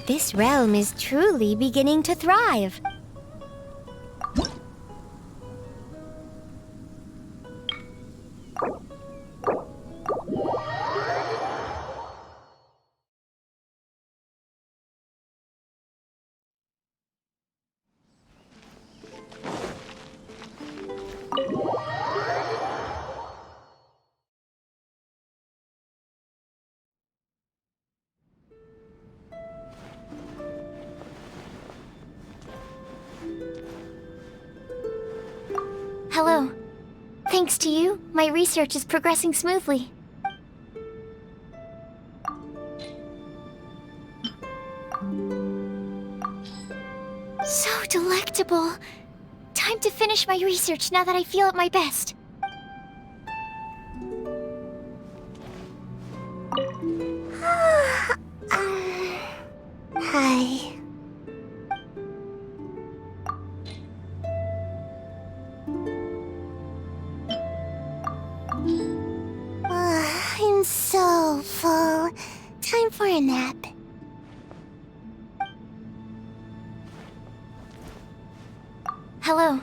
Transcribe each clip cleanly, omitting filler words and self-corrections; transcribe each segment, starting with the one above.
This realm is truly beginning to thrive. Hello. Thanks to you, my research is progressing smoothly. So delectable. Time to finish my research now that I feel at my best. Hi. I'm so full. Time for a nap. Hello.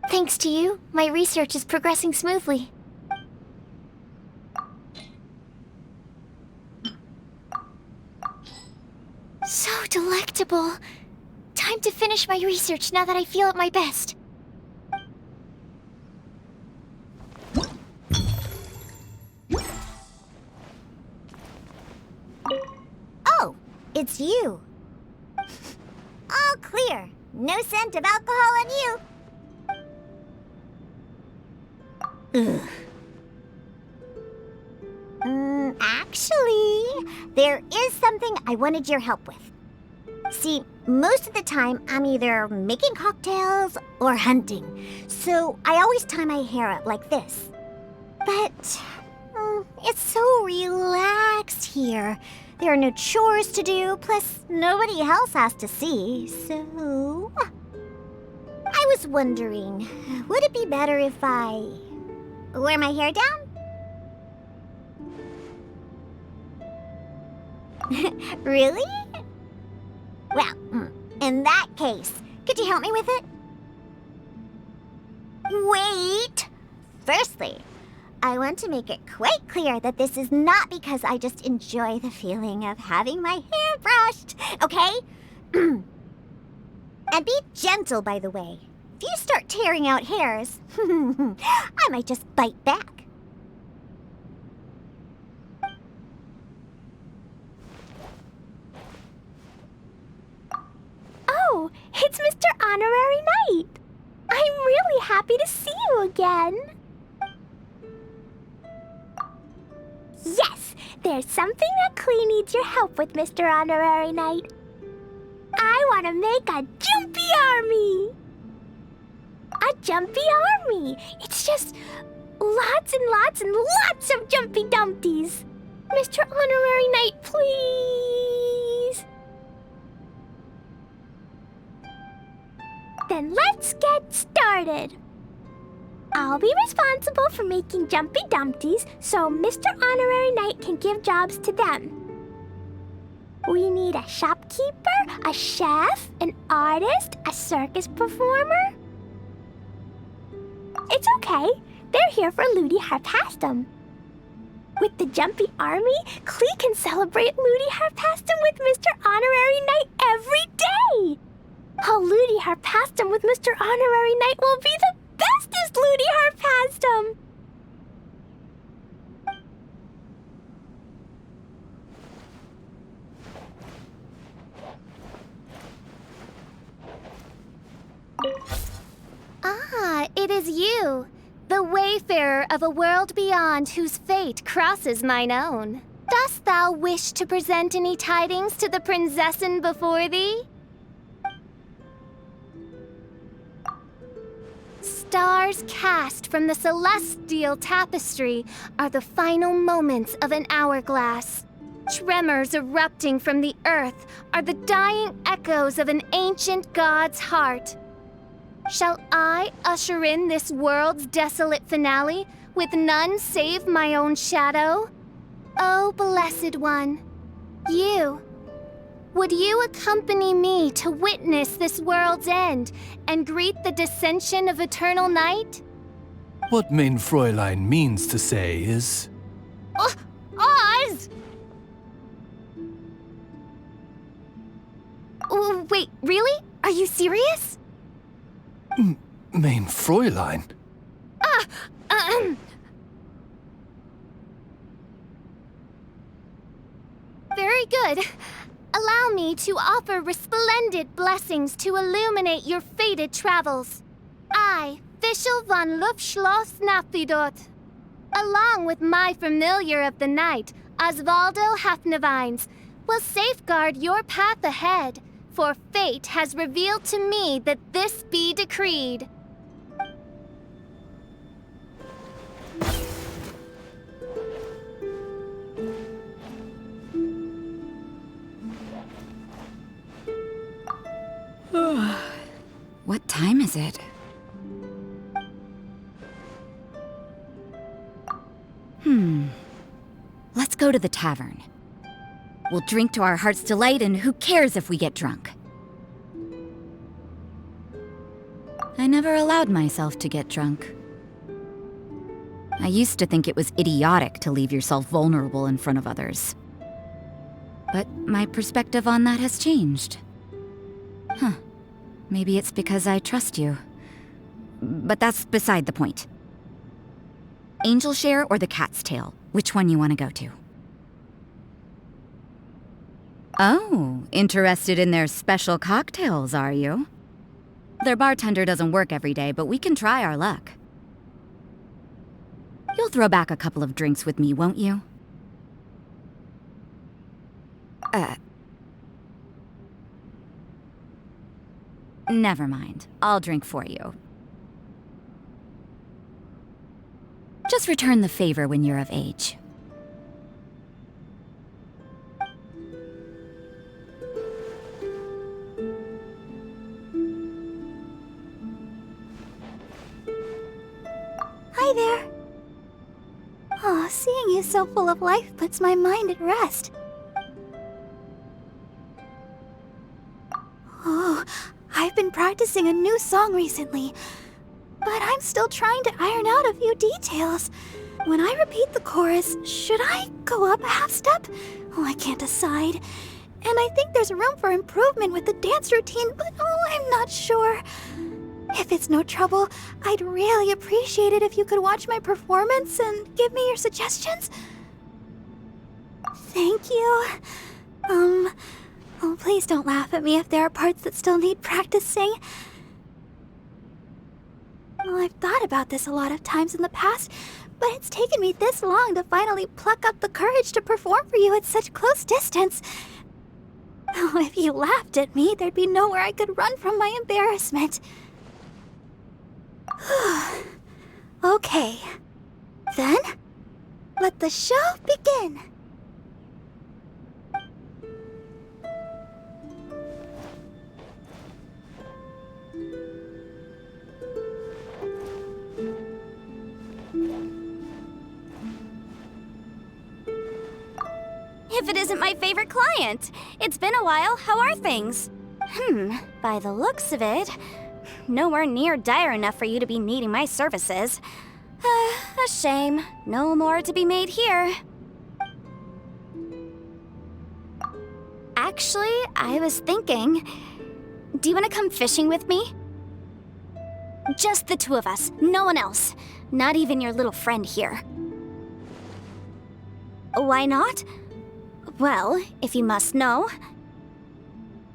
Thanks to you, my research is progressing smoothly. So delectable. Time to finish my research now that I feel at my best. Oh, it's you. All clear. No scent of alcohol on you. Ugh. Actually, there is something I wanted your help with. See, most of the time, I'm either making cocktails or hunting, so I always tie my hair up like this. But it's so relaxed here. There are no chores to do, plus nobody else has to see, so... I was wondering, would it be better if I wear my hair down? Really? Well, in that case, could you help me with it? Wait! Firstly, I want to make it quite clear that this is not because I just enjoy the feeling of having my hair brushed, okay? And be gentle, by the way. If you start tearing out hairs, I might just bite back. Oh, it's Mr. Honorary Knight. I'm really happy to see you again. Yes, there's something that Klee needs your help with, Mr. Honorary Knight. I want to make a jumpy army. A jumpy army. It's just lots and lots and lots of Jumpy Dumpties. Mr. Honorary Knight, please. Then let's get started. I'll be responsible for making Jumpy Dumpties so Mr. Honorary Knight can give jobs to them. We need a shopkeeper, a chef, an artist, a circus performer. It's okay. They're here for Ludi Harpastum. With the Jumpy Army, Klee can celebrate Ludi Harpastum with Mr. Honorary Knight every day. A Ludi Harpastum with Mr. Honorary Knight will be the bestest Ludi Harpastum. Ah, it is you, the wayfarer of a world beyond whose fate crosses mine own. Dost thou wish to present any tidings to the prinzessin before thee? Stars cast from the celestial tapestry are the final moments of an hourglass. Tremors erupting from the earth are the dying echoes of an ancient god's heart. Shall I usher in this world's desolate finale with none save my own shadow? Oh, blessed one, would you accompany me to witness this world's end and greet the descension of eternal night? What mein Fräulein means to say is... Oz! Oh, wait, really? Are you serious? Mein Fräulein? Very good. Allow me to offer resplendent blessings to illuminate your fated travels. I, Fischl von Luftschloss Napfidot, along with my familiar of the night, Osvaldo Hafnavines, will safeguard your path ahead, for fate has revealed to me that this be decreed. What time is it? Let's go to the tavern. We'll drink to our heart's delight, and who cares if we get drunk? I never allowed myself to get drunk. I used to think it was idiotic to leave yourself vulnerable in front of others. But my perspective on that has changed. Maybe it's because I trust you. But that's beside the point. Angel Share or the Cat's Tail? Which one you want to go to? Oh, interested in their special cocktails, are you? Their bartender doesn't work every day, but we can try our luck. You'll throw back a couple of drinks with me, won't you? Never mind. I'll drink for you. Just return the favor when you're of age. Hi there. Oh, seeing you so full of life puts my mind at rest. Oh, I've been practicing a new song recently, but I'm still trying to iron out a few details. When I repeat the chorus, should I go up a half step? Oh, I can't decide. And I think there's room for improvement with the dance routine, but I'm not sure. If it's no trouble, I'd really appreciate it if you could watch my performance and give me your suggestions. Thank you. Oh, please don't laugh at me if there are parts that still need practicing. Well, I've thought about this a lot of times in the past, but it's taken me this long to finally pluck up the courage to perform for you at such close distance. Oh, if you laughed at me, there'd be nowhere I could run from my embarrassment. Okay. Then, let the show begin. If it isn't my favorite client. It's been a while. How are things? By the looks of it, nowhere near dire enough for you to be needing my services. A shame. No more to be made here. Actually, I was thinking, do you want to come fishing with me? Just the two of us, no one else. Not even your little friend here. Why not? Well, if you must know,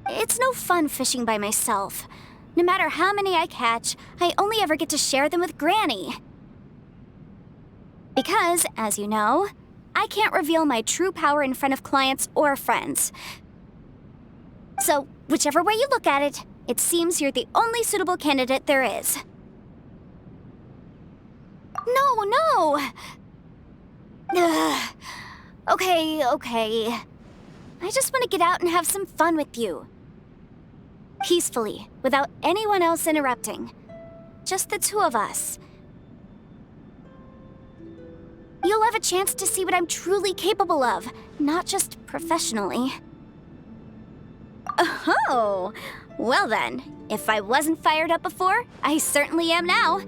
it's no fun fishing by myself. No matter how many I catch, I only ever get to share them with Granny. Because, as you know, I can't reveal my true power in front of clients or friends. So, whichever way you look at it, it seems you're the only suitable candidate there is. No! Ugh. Okay. I just want to get out and have some fun with you. Peacefully, without anyone else interrupting. Just the two of us. You'll have a chance to see what I'm truly capable of, not just professionally. Oh, well then, if I wasn't fired up before, I certainly am now.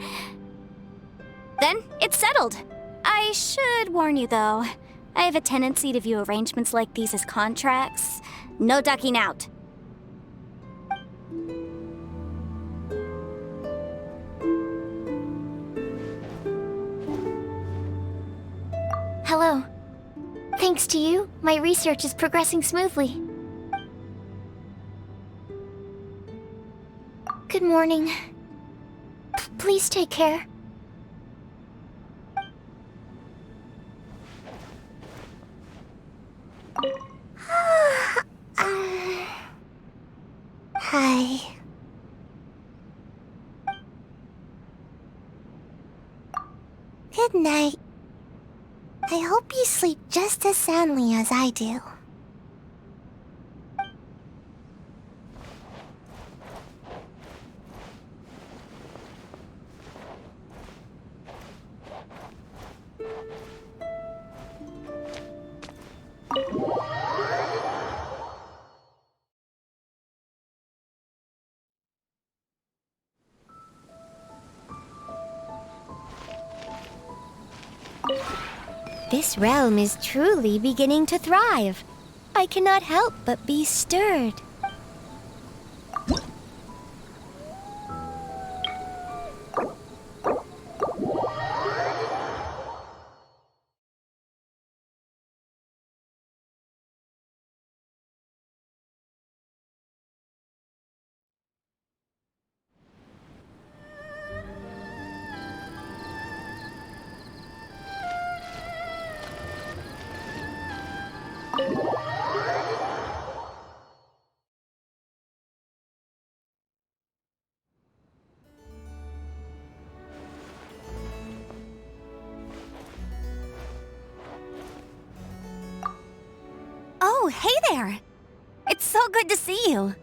Then, it's settled. I should warn you though, I have a tendency to view arrangements like these as contracts. No ducking out. Hello. Thanks to you, my research is progressing smoothly. Good morning. Please take care. Hi. Good night. I hope you sleep just as soundly as I do. This realm is truly beginning to thrive. I cannot help but be stirred. Oh, hey there! It's so good to see you.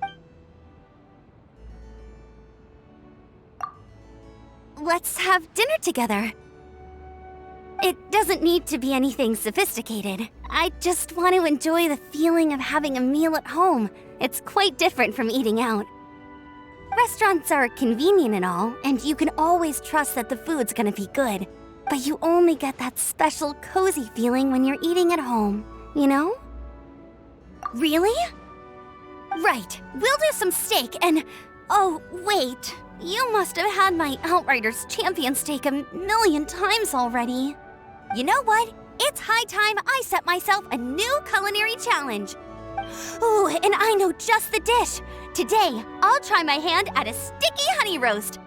Let's have dinner together. It doesn't need to be anything sophisticated. I just want to enjoy the feeling of having a meal at home. It's quite different from eating out. Restaurants are convenient and all, and you can always trust that the food's gonna be good. But you only get that special cozy feeling when you're eating at home, you know? Really? Right, we'll do some steak and... Oh, wait. You must have had my Outriders champion steak 1,000,000 times already. You know what? It's high time I set myself a new culinary challenge. Ooh, and I know just the dish. Today, I'll try my hand at a sticky honey roast.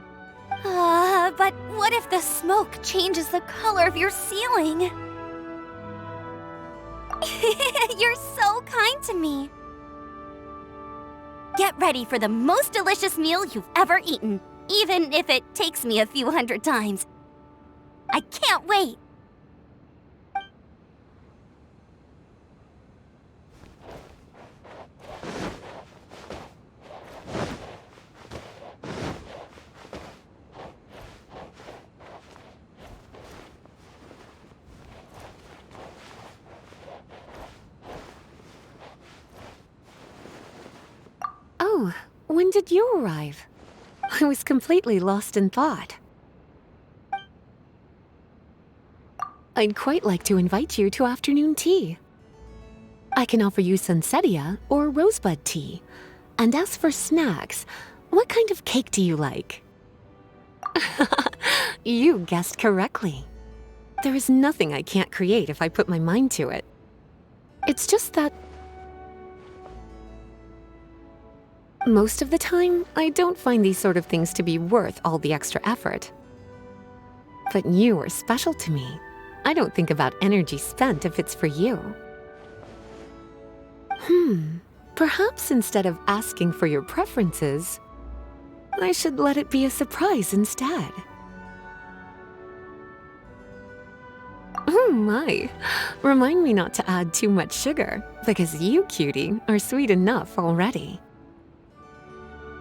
But what if the smoke changes the color of your ceiling? You're so kind to me. Get ready for the most delicious meal you've ever eaten, even if it takes me a few hundred times. I can't wait. Oh, when did you arrive? I was completely lost in thought. I'd quite like to invite you to afternoon tea. I can offer you sunsettia or rosebud tea. And as for snacks, what kind of cake do you like? You guessed correctly. There is nothing I can't create if I put my mind to it. It's just that most of the time, I don't find these sort of things to be worth all the extra effort. But you are special to me. I don't think about energy spent if it's for you. Perhaps instead of asking for your preferences, I should let it be a surprise instead. Oh my, remind me not to add too much sugar, because you, cutie, are sweet enough already.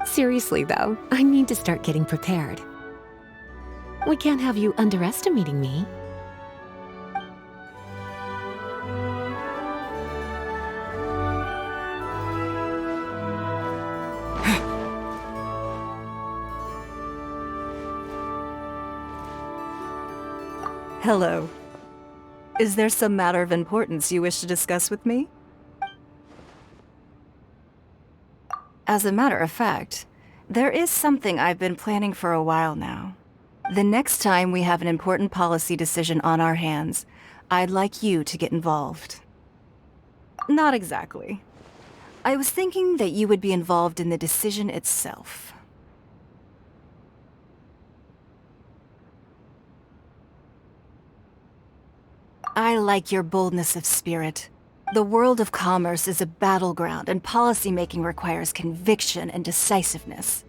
Seriously though, I need to start getting prepared. We can't have you underestimating me. Hello. Is there some matter of importance you wish to discuss with me? As a matter of fact, there is something I've been planning for a while now. The next time we have an important policy decision on our hands, I'd like you to get involved. Not exactly. I was thinking that you would be involved in the decision itself. I like your boldness of spirit. The world of commerce is a battleground, and policymaking requires conviction and decisiveness.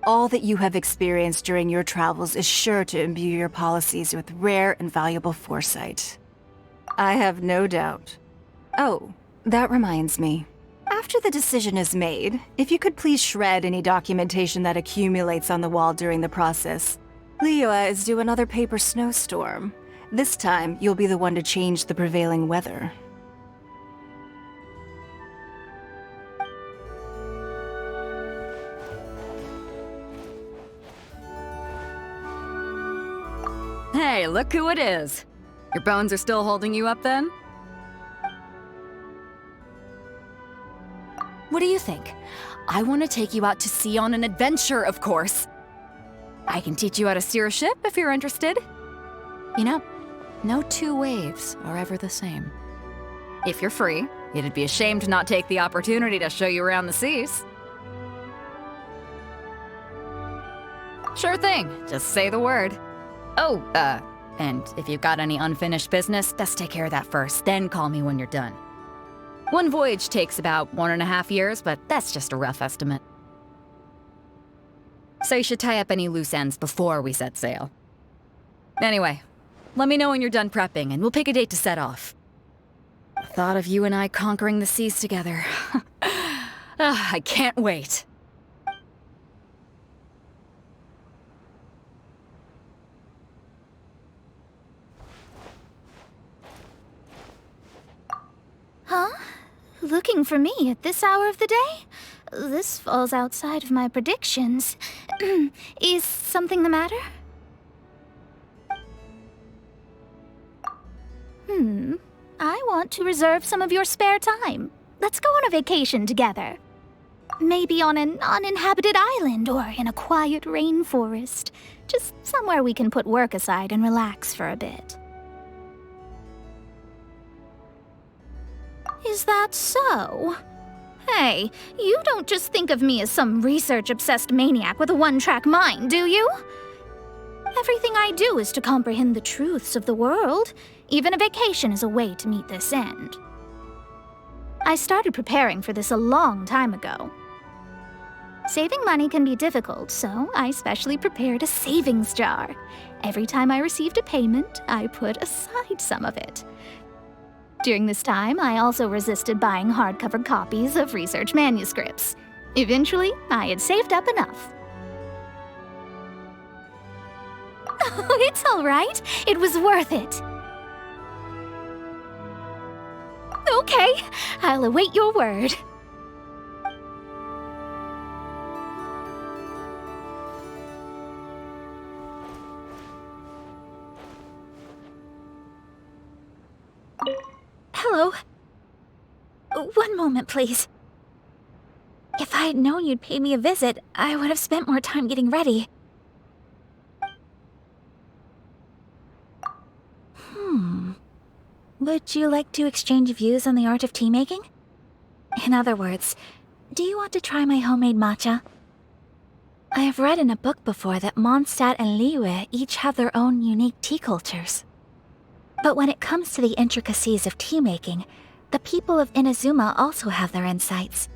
All that you have experienced during your travels is sure to imbue your policies with rare and valuable foresight. I have no doubt. Oh, that reminds me. After the decision is made, if you could please shred any documentation that accumulates on the wall during the process. Liyue is due another paper snowstorm. This time, you'll be the one to change the prevailing weather. Hey, look who it is. Your bones are still holding you up then? What do you think? I want to take you out to sea on an adventure, of course. I can teach you how to steer a ship if you're interested. You know, no two waves are ever the same. If you're free, it'd be a shame to not take the opportunity to show you around the seas. Sure thing, just say the word. Oh, and if you've got any unfinished business, let's take care of that first, then call me when you're done. One voyage takes about 1.5 years, but that's just a rough estimate. So you should tie up any loose ends before we set sail. Anyway, let me know when you're done prepping, and we'll pick a date to set off. The thought of you and I conquering the seas together. I can't wait. Huh? Looking for me at this hour of the day? This falls outside of my predictions. Is something the matter? I want to reserve some of your spare time. Let's go on a vacation together. Maybe on an uninhabited island or in a quiet rainforest. Just somewhere we can put work aside and relax for a bit. Is that so? Hey, you don't just think of me as some research-obsessed maniac with a one-track mind, do you? Everything I do is to comprehend the truths of the world. Even a vacation is a way to meet this end. I started preparing for this a long time ago. Saving money can be difficult, so I specially prepared a savings jar. Every time I received a payment, I put aside some of it. During this time, I also resisted buying hardcover copies of research manuscripts. Eventually, I had saved up enough. Oh, it's all right. It was worth it. Okay, I'll await your word. Hello. One moment, please. If I had known you'd pay me a visit, I would have spent more time getting ready. Would you like to exchange views on the art of tea making? In other words, do you want to try my homemade matcha? I have read in a book before that Mondstadt and Liyue each have their own unique tea cultures. But when it comes to the intricacies of tea making, the people of Inazuma also have their insights.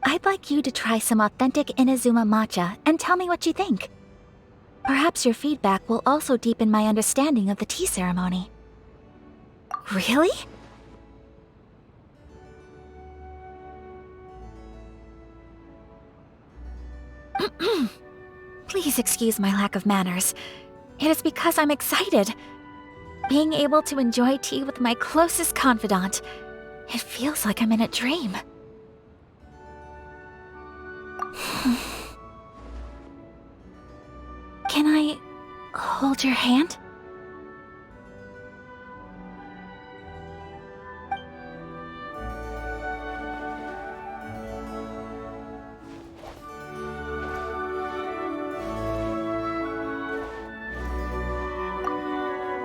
I'd like you to try some authentic Inazuma matcha and tell me what you think. Perhaps your feedback will also deepen my understanding of the tea ceremony. Really? Please excuse my lack of manners. It is because I'm excited. Being able to enjoy tea with my closest confidant. It feels like I'm in a dream. Can I hold your hand?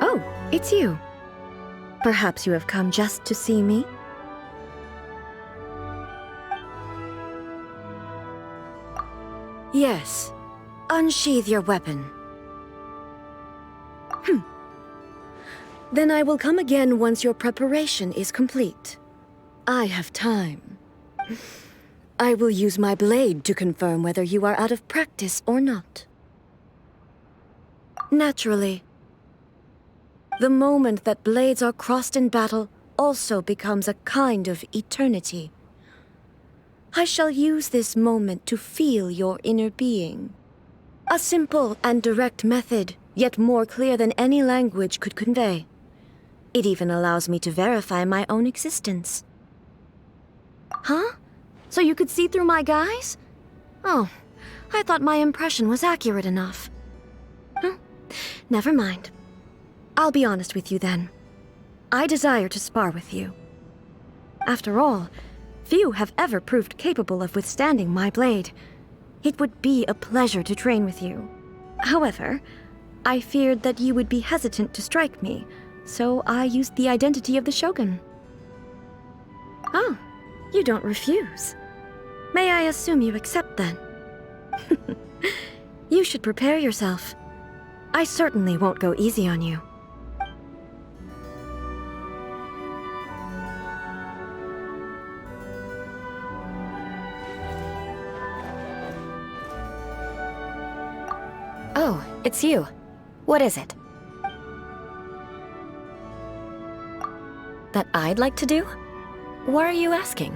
Oh, it's you. Perhaps you have come just to see me? Yes. Unsheathe your weapon. Then I will come again once your preparation is complete. I have time. I will use my blade to confirm whether you are out of practice or not. Naturally, the moment that blades are crossed in battle also becomes a kind of eternity. I shall use this moment to feel your inner being. A simple and direct method, yet more clear than any language could convey. It even allows me to verify my own existence. Huh? So you could see through my guise? Oh, I thought my impression was accurate enough. Never mind. I'll be honest with you then. I desire to spar with you. After all, few have ever proved capable of withstanding my blade. It would be a pleasure to train with you. However, I feared that you would be hesitant to strike me, so I used the identity of the Shogun. Oh, you don't refuse. May I assume you accept then? You should prepare yourself. I certainly won't go easy on you. Oh, it's you. What is it? That I'd like to do? Why are you asking?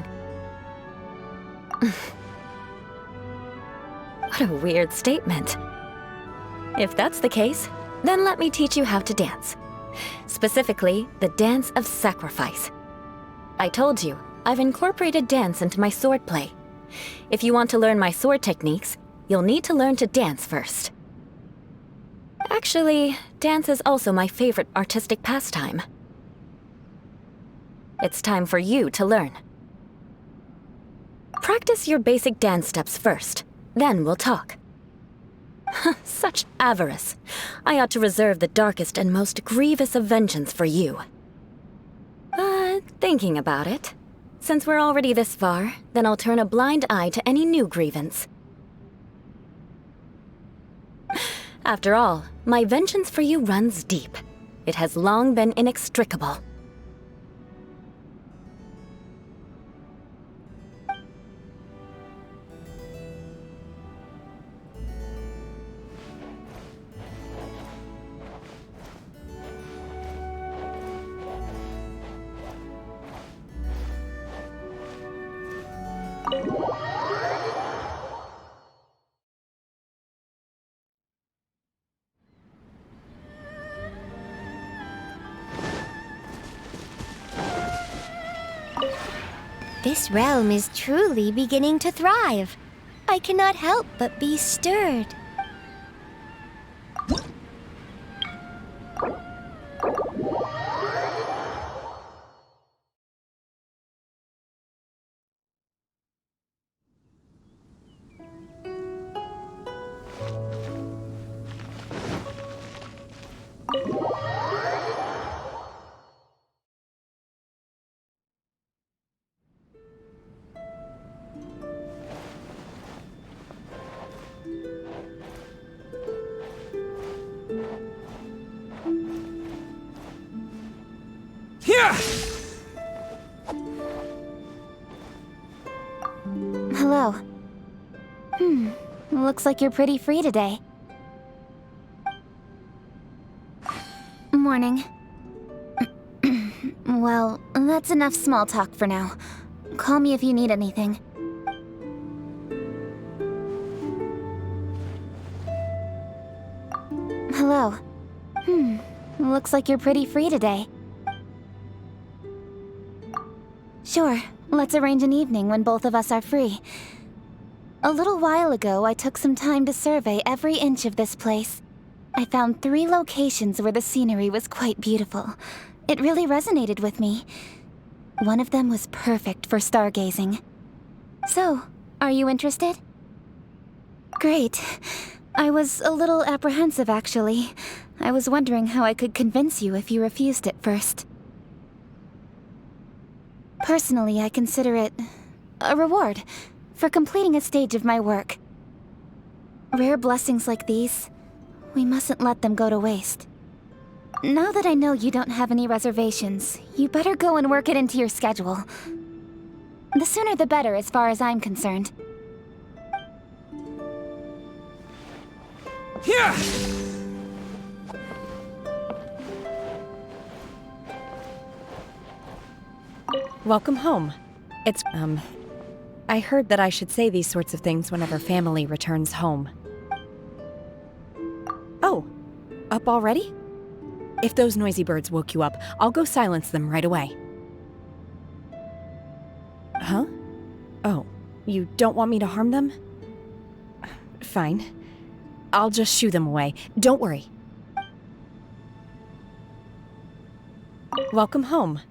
What a weird statement. If that's the case, then let me teach you how to dance. Specifically, the dance of sacrifice. I told you, I've incorporated dance into my swordplay. If you want to learn my sword techniques, you'll need to learn to dance first. Actually, dance is also my favorite artistic pastime. It's time for you to learn. Practice your basic dance steps first, then we'll talk. Such avarice. I ought to reserve the darkest and most grievous of vengeance for you. Thinking about it, since we're already this far, then I'll turn a blind eye to any new grievance. After all, my vengeance for you runs deep. It has long been inextricable. This realm is truly beginning to thrive. I cannot help but be stirred. Hello. Looks like you're pretty free today. Morning. Well, that's enough small talk for now. Call me if you need anything. Hello. Looks like you're pretty free today. Sure, let's arrange an evening when both of us are free. A little while ago, I took some time to survey every inch of this place. I found 3 locations where the scenery was quite beautiful. It really resonated with me. One of them was perfect for stargazing. So, are you interested? Great. I was a little apprehensive, actually. I was wondering how I could convince you if you refused at first. Personally, I consider it a reward for completing a stage of my work. Rare blessings like these, we mustn't let them go to waste. Now that I know you don't have any reservations, you better go and work it into your schedule. The sooner the better, as far as I'm concerned. Here! Welcome home. I heard that I should say these sorts of things whenever family returns home. Oh, up already? If those noisy birds woke you up, I'll go silence them right away. Huh? Oh, you don't want me to harm them? Fine. I'll just shoo them away. Don't worry. Welcome home.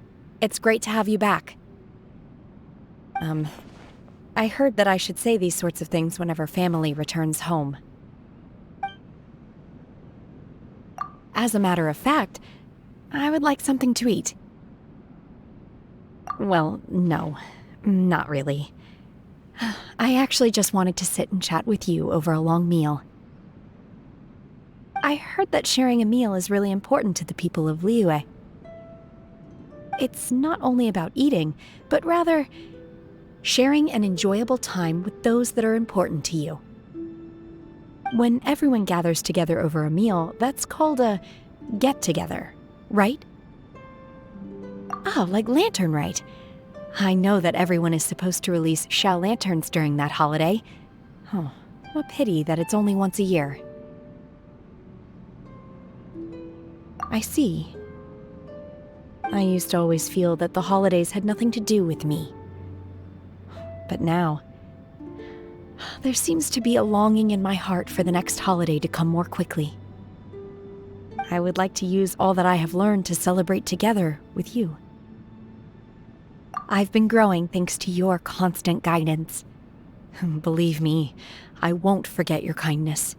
It's great to have you back. I heard that I should say these sorts of things whenever family returns home. As a matter of fact, I would like something to eat. Well, no, not really. I actually just wanted to sit and chat with you over a long meal. I heard that sharing a meal is really important to the people of Liyue. It's not only about eating, but rather sharing an enjoyable time with those that are important to you. When everyone gathers together over a meal, that's called a get-together, right? Oh, like Lantern Rite. I know that everyone is supposed to release shell lanterns during that holiday. Oh, a pity that it's only once a year. I see. I used to always feel that the holidays had nothing to do with me. But now, there seems to be a longing in my heart for the next holiday to come more quickly. I would like to use all that I have learned to celebrate together with you. I've been growing thanks to your constant guidance. Believe me, I won't forget your kindness.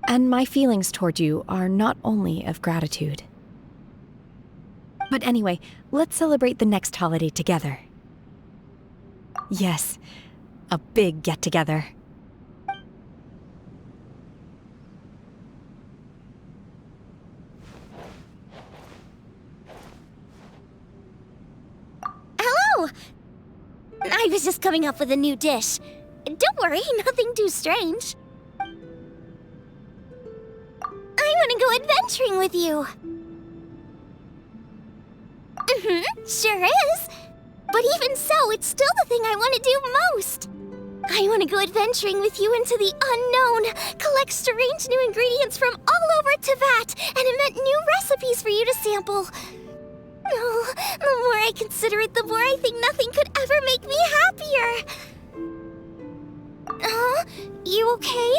And my feelings toward you are not only of gratitude. But anyway, let's celebrate the next holiday together. Yes, a big get-together. Hello! I was just coming up with a new dish. Don't worry, nothing too strange. I want to go adventuring with you. Sure is. But even so, it's still the thing I want to do most. I want to go adventuring with you into the unknown, collect strange new ingredients from all over Teyvat, and invent new recipes for you to sample. Oh, the more I consider it, the more I think nothing could ever make me happier. You okay?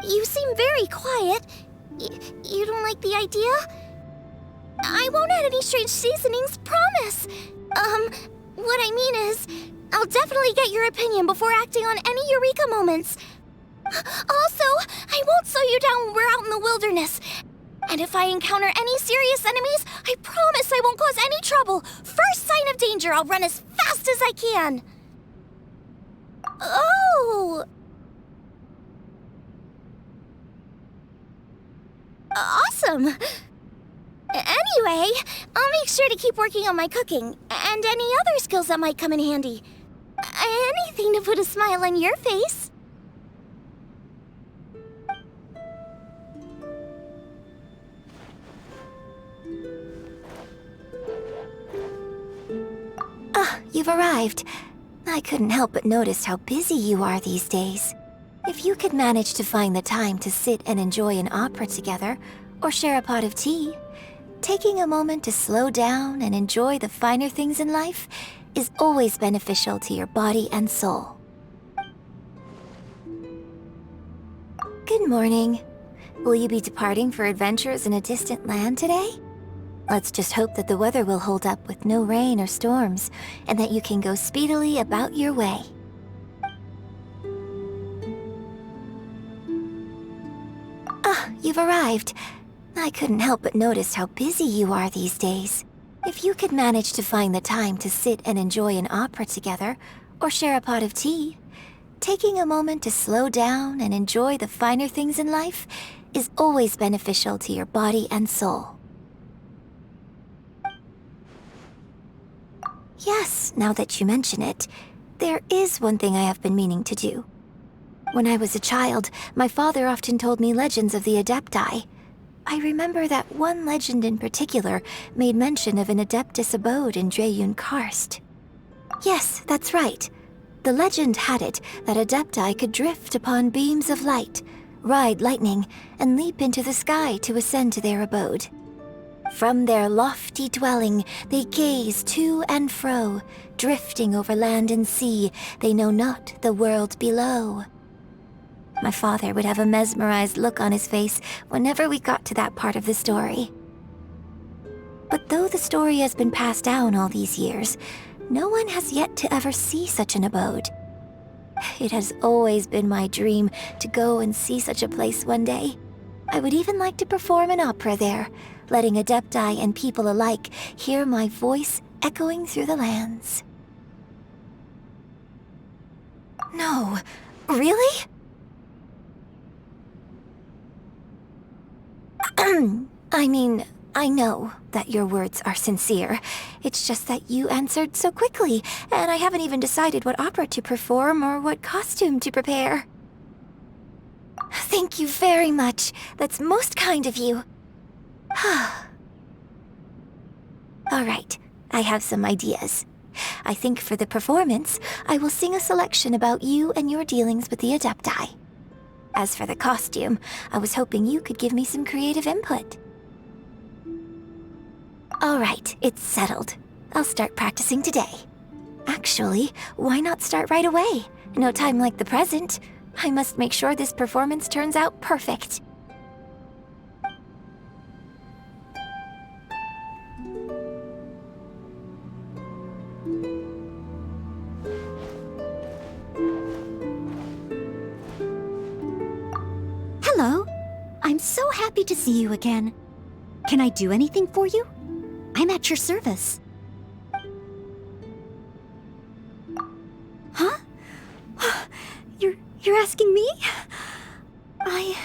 You seem very quiet. You don't like the idea? I won't add any strange seasonings, promise. What I mean is, I'll definitely get your opinion before acting on any eureka moments. Also, I won't slow you down when we're out in the wilderness. And if I encounter any serious enemies, I promise I won't cause any trouble. First sign of danger, I'll run as fast as I can. Oh! Awesome! Anyway, I'll make sure to keep working on my cooking and any other skills that might come in handy. Anything to put a smile on your face. Ah, you've arrived. I couldn't help but notice how busy you are these days. If you could manage to find the time to sit and enjoy an opera together, or share a pot of tea, taking a moment to slow down and enjoy the finer things in life is always beneficial to your body and soul. Good morning. Will you be departing for adventures in a distant land today? Let's just hope that the weather will hold up with no rain or storms, and that you can go speedily about your way. Ah, you've arrived. I couldn't help but notice how busy you are these days. If you could manage to find the time to sit and enjoy an opera together, or share a pot of tea, taking a moment to slow down and enjoy the finer things in life is always beneficial to your body and soul. Yes, now that you mention it, there is one thing I have been meaning to do. When I was a child, my father often told me legends of the Adepti. I remember that one legend in particular made mention of an Adeptus abode in Dreyun Karst. Yes, that's right. The legend had it that Adepti could drift upon beams of light, ride lightning, and leap into the sky to ascend to their abode. From their lofty dwelling, they gaze to and fro, drifting over land and sea, they know not the world below. My father would have a mesmerized look on his face whenever we got to that part of the story. But though the story has been passed down all these years, no one has yet to ever see such an abode. It has always been my dream to go and see such a place one day. I would even like to perform an opera there, letting Adepti and people alike hear my voice echoing through the lands. No, really? I mean, I know that your words are sincere. It's just that you answered so quickly, and I haven't even decided what opera to perform or what costume to prepare. Thank you very much. That's most kind of you. All right, I have some ideas. I think for the performance, I will sing a selection about you and your dealings with the Adepti. As for the costume, I was hoping you could give me some creative input. All right, it's settled. I'll start practicing today. Actually, why not start right away? No time like the present. I must make sure this performance turns out perfect. Hello. I'm so happy to see you again. Can I do anything for you? I'm at your service. Huh? You're asking me? I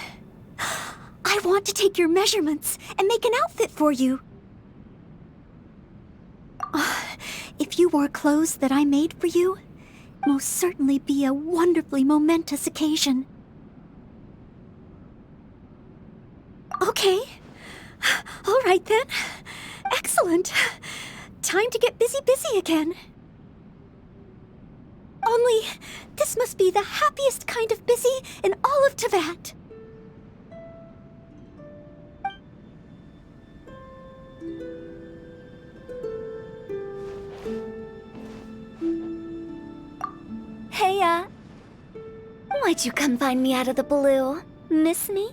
want to take your measurements and make an outfit for you. If you wore clothes that I made for you, most certainly be a wonderfully momentous occasion. Okay. All right then. Excellent. Time to get busy again. Only, this must be the happiest kind of busy in all of Teyvat. Hey, why'd you come find me out of the blue? Miss me?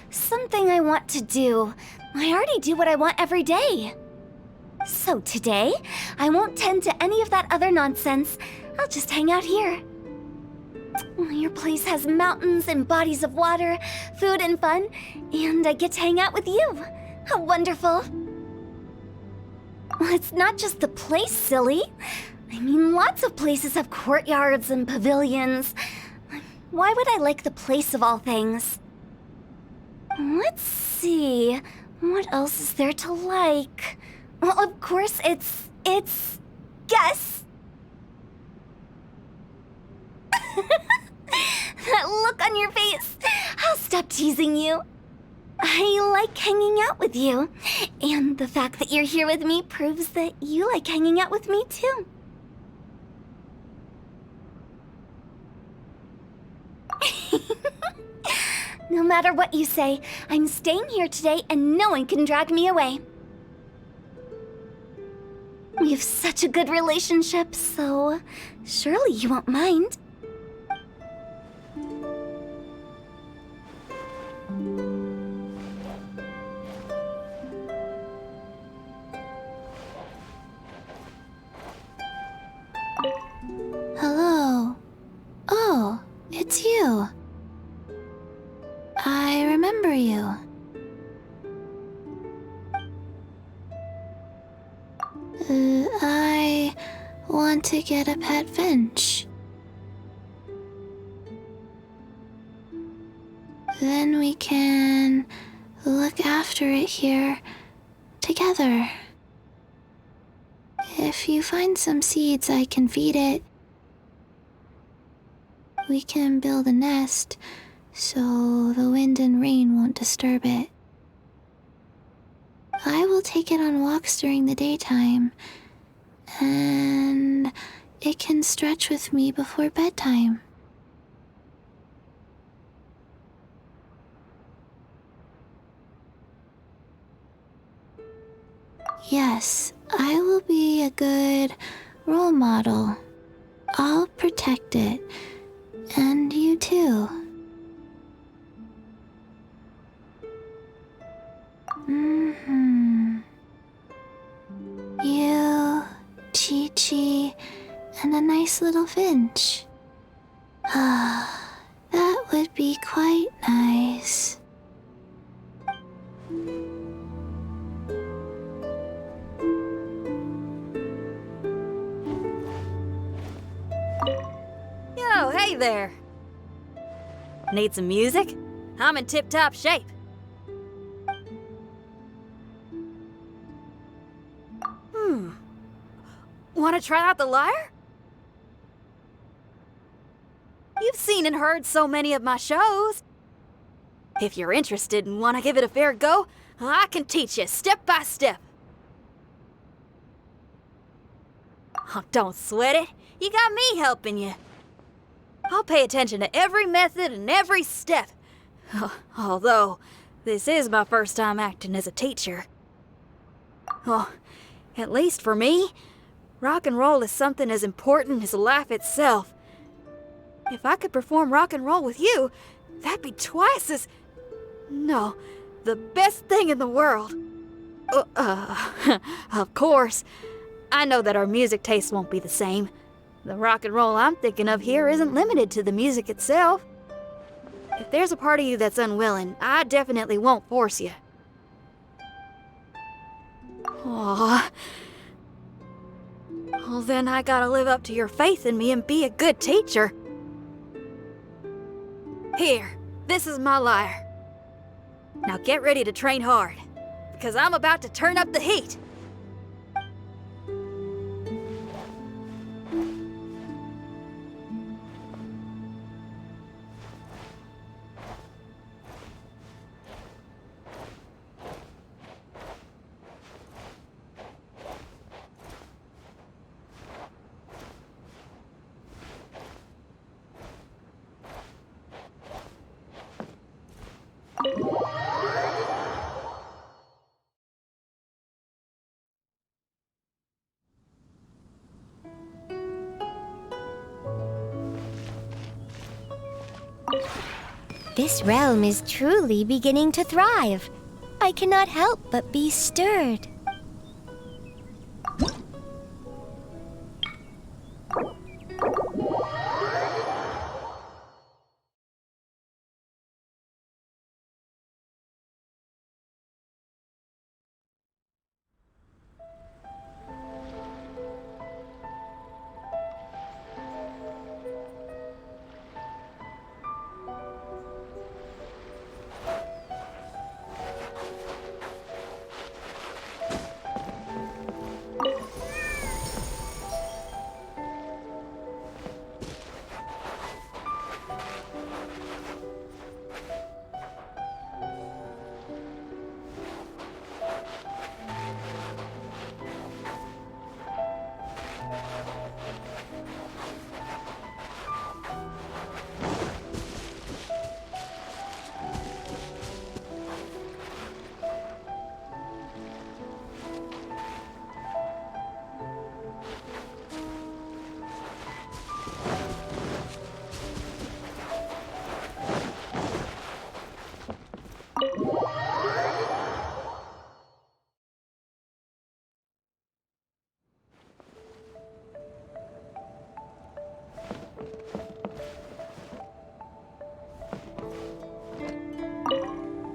Something I want to do. I already do what I want every day. So today, I won't tend to any of that other nonsense. I'll just hang out here. Your place has mountains and bodies of water, food and fun, and I get to hang out with you. How wonderful. Well, it's not just the place, silly. I mean, lots of places have courtyards and pavilions. Why would I like the place of all things? Let's see. What else is there to like? Well, of course, it's... Guess! That look on your face! I'll stop teasing you. I like hanging out with you. And the fact that you're here with me proves that you like hanging out with me, too. No matter what you say, I'm staying here today and no one can drag me away. We have such a good relationship, so surely you won't mind. Hello. Oh, it's you. I remember you. I want to get a pet finch. Then we can look after it here together. If you find some seeds I can feed it, we can build a nest so the wind and rain won't disturb it. I will take it on walks during the daytime, and it can stretch with me before bedtime. Yes, I will be a good role model. I'll protect it, and you too. You, Qiqi, and a nice little finch. That would be quite nice. Yo, hey there! Need some music? I'm in tip-top shape. Wanna try out the lyre? You've seen and heard so many of my shows. If you're interested and wanna give it a fair go, I can teach you step by step. Oh, don't sweat it. You got me helping you. I'll pay attention to every method and every step. Although, this is my first time acting as a teacher. Oh, at least for me, rock and roll is something as important as life itself. If I could perform rock and roll with you, that'd be twice as... No, the best thing in the world. Of course. I know that our music tastes won't be the same. The rock and roll I'm thinking of here isn't limited to the music itself. If there's a part of you that's unwilling, I definitely won't force you. Aww. Well, then I gotta live up to your faith in me and be a good teacher. Here, this is my lyre. Now get ready to train hard, because I'm about to turn up the heat. This realm is truly beginning to thrive. I cannot help but be stirred.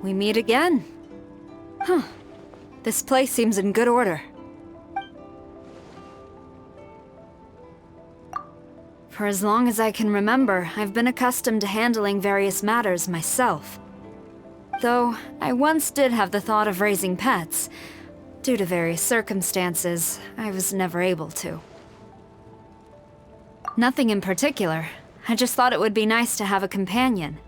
We meet again. Huh. This place seems in good order. For as long as I can remember, I've been accustomed to handling various matters myself. Though, I once did have the thought of raising pets. Due to various circumstances, I was never able to. Nothing in particular. I just thought it would be nice to have a companion.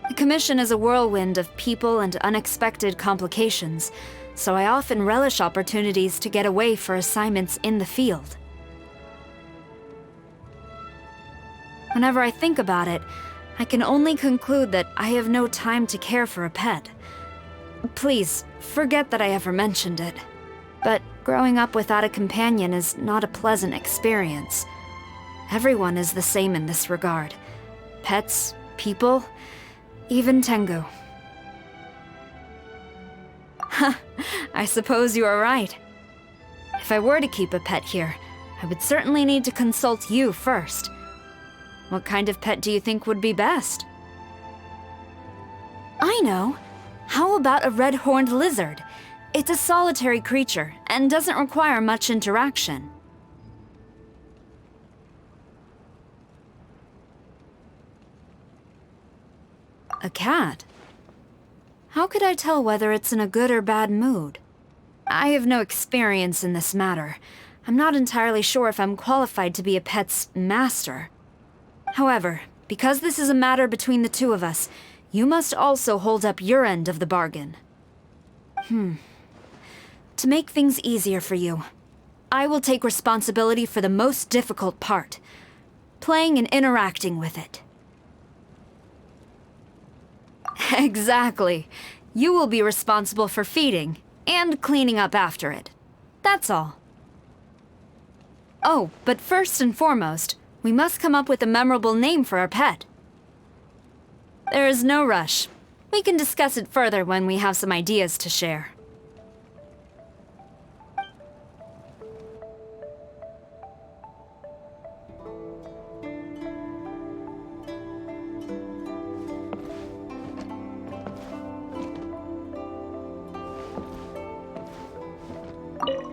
The commission is a whirlwind of people and unexpected complications, so I often relish opportunities to get away for assignments in the field. Whenever I think about it, I can only conclude that I have no time to care for a pet. Please, forget that I ever mentioned it. But growing up without a companion is not a pleasant experience. Everyone is the same in this regard. Pets, people, even Tengu. Ha, I suppose you are right. If I were to keep a pet here, I would certainly need to consult you first. What kind of pet do you think would be best? I know! How about a red-horned lizard? It's a solitary creature and doesn't require much interaction. A cat? How could I tell whether it's in a good or bad mood? I have no experience in this matter. I'm not entirely sure if I'm qualified to be a pet's master. However, because this is a matter between the two of us, you must also hold up your end of the bargain. To make things easier for you, I will take responsibility for the most difficult part, playing and interacting with it. Exactly. You will be responsible for feeding and cleaning up after it. That's all. Oh, but first and foremost, we must come up with a memorable name for our pet. There is no rush. We can discuss it further when we have some ideas to share.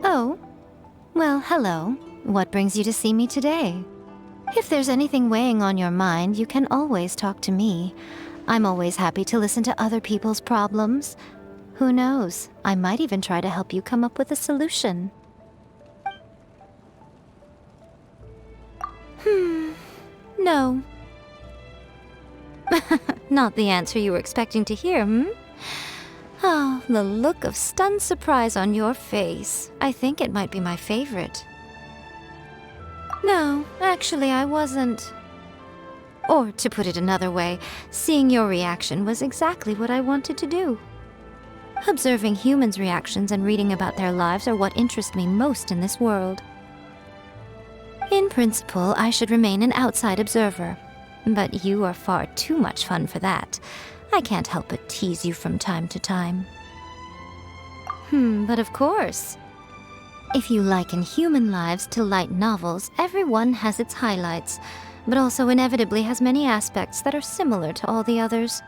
Oh, well, hello. What brings you to see me today? If there's anything weighing on your mind, you can always talk to me. I'm always happy to listen to other people's problems. Who knows, I might even try to help you come up with a solution. No. Not the answer you were expecting to hear, Oh, the look of stunned surprise on your face. I think it might be my favorite. No, actually I wasn't. Or, to put it another way, seeing your reaction was exactly what I wanted to do. Observing humans' reactions and reading about their lives are what interest me most in this world. In principle, I should remain an outside observer, but you are far too much fun for that. I can't help but tease you from time to time. But of course. If you liken human lives to light novels, everyone has its highlights, but also inevitably has many aspects that are similar to all the others.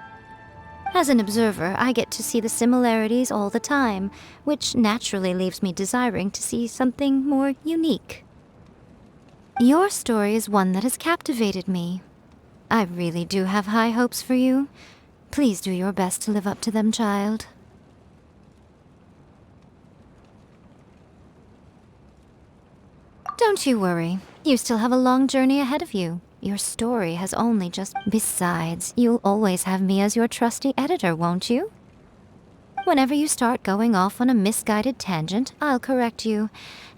As an observer, I get to see the similarities all the time, which naturally leaves me desiring to see something more unique. Your story is one that has captivated me. I really do have high hopes for you. Please do your best to live up to them, child. Don't you worry. You still have a long journey ahead of you. Your story has only just... Besides, you'll always have me as your trusty editor, won't you? Whenever you start going off on a misguided tangent, I'll correct you.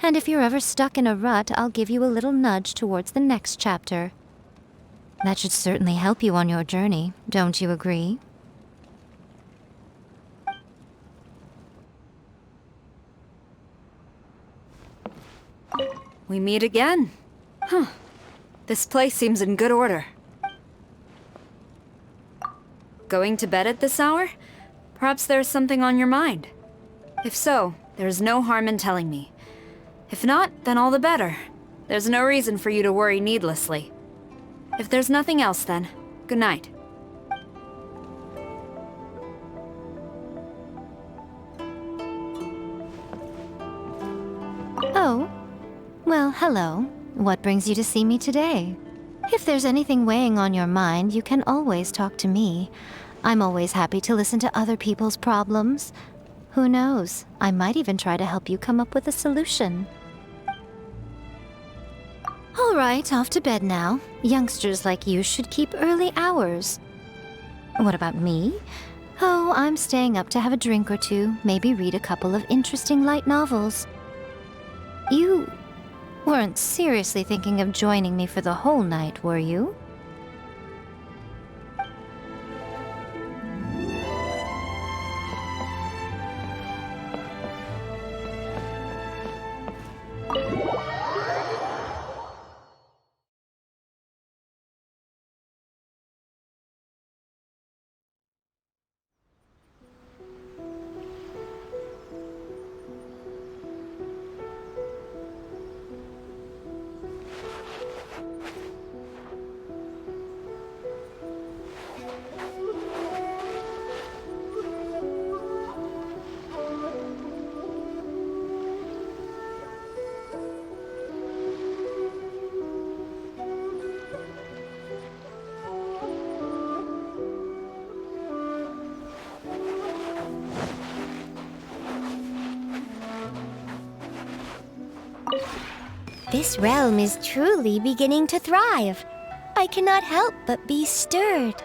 And if you're ever stuck in a rut, I'll give you a little nudge towards the next chapter. That should certainly help you on your journey, don't you agree? We meet again. This place seems in good order. Going to bed at this hour? Perhaps there's something on your mind. If so, there's no harm in telling me. If not, then all the better. There's no reason for you to worry needlessly. If there's nothing else then, good night. Hello. What brings you to see me today? If there's anything weighing on your mind, you can always talk to me. I'm always happy to listen to other people's problems. Who knows? I might even try to help you come up with a solution. All right, off to bed now. Youngsters like you should keep early hours. What about me? Oh, I'm staying up to have a drink or two, maybe read a couple of interesting light novels. You weren't seriously thinking of joining me for the whole night, were you? This realm is truly beginning to thrive. I cannot help but be stirred.